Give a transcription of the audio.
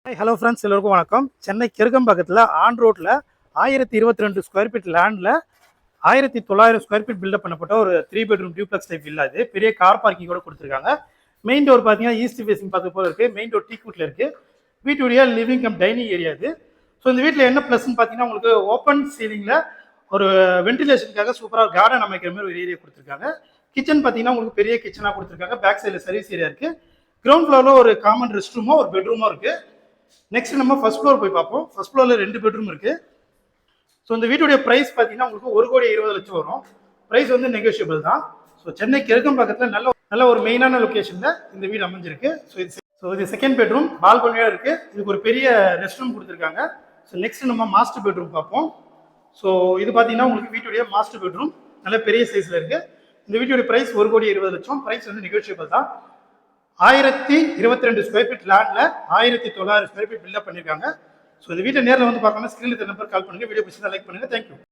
Hello friends, எல்லோருக்கும் வணக்கம். Chennai கிருகம்பாக்கத்தில் on ரோட்டில் 1022 ஸ்கொயர் ஃபீட் லேண்டில் 1900 ஸ்கொயர் ஃபீட் பில்டப் பண்ணப்பட்ட ஒரு 3 பெட்ரூம் டியூப்ளெக்ஸ் டைப் வில்லா. இது பெரிய கார் பார்க்கிங் கூட கொடுத்துருக்காங்க. மெயின் டோர் பார்த்தீங்கன்னா ஈஸ்ட் ஃபேசிங் பார்த்து போல இருக்குது. மெயின் டோர் டீக்வுட்ல இருக்குது. வீட்டுடைய லிவிங் கம் டைனிங் ஏரியா இது. ஸோ இந்த வீட்டில் என்ன ப்ளஸ்ன்னு பார்த்தீங்கன்னா உங்களுக்கு ஓப்பன் சீலிங்கில் ஒரு வென்டிலேஷனுக்காக சூப்பராக கார்டன் அமைக்கிற மாதிரி ஒரு ஏரியா கொடுத்துருக்காங்க. கிச்சன் பார்த்தீங்கன்னா உங்களுக்கு பெரிய கிச்சனாக கொடுத்துருக்காங்க. பேக் சைடில் சர்வீஸ் ஏரியா இருக்குது. கிரவுண்ட் ஃப்ளோரில் ஒரு காமன் ரெஸ்ட் ரூமோ ஒரு பெட்ரூமோ இருக்குது. நெக்ஸ்ட் நம்ம ஃபர்ஸ்ட் ஃப்ளோர் போய் பார்ப்போம். ஃபர்ஸ்ட் ஃப்ளோரில் 2 பெட்ரூம் இருக்கு. ஸோ இந்த வீட்டுடைய பிரைஸ் பார்த்தீங்கன்னா உங்களுக்கு 1,20,00,000 வரும். பிரைஸ் வந்து நெகோஷியபிள் தான். ஸோ சென்னை கிழக்கம்பாக்கத்தில் நல்ல ஒரு மெயினான லொக்கேஷனில் இந்த வீடு அமைஞ்சிருக்கு. இது செகண்ட் பெட்ரூம் பால்கனியாக இருக்கு. இதுக்கு ஒரு பெரிய ரெஸ்ட் ரூம் கொடுத்துருக்காங்க. ஸோ நெக்ஸ்ட் நம்ம மாஸ்டர் பெட்ரூம் பார்ப்போம். ஸோ இது பார்த்தீங்கன்னா உங்களுக்கு வீட்டுடைய மாஸ்டர் பெட்ரூம் நல்ல பெரிய சைஸில் இருக்கு. இந்த வீட்டுடைய பிரைஸ் 1,20,00,000. பிரைஸ் வந்து நெகோஷியபிள் தான். 1022 ஸ்கொயர் ஃபீட் லேண்ட்ல 1900 ஸ்கொயர் ஃபீட் பில்டப் பண்ணிருக்காங்க. ஸோ இந்த வீட்டை நேரில் வந்து பார்க்கணும். ஸ்கிரீன்ல நம்பர் கால் பண்ணுங்க. வீடியோ பிடிச்சா லைக் பண்ணுங்க. தேங்க்யூ.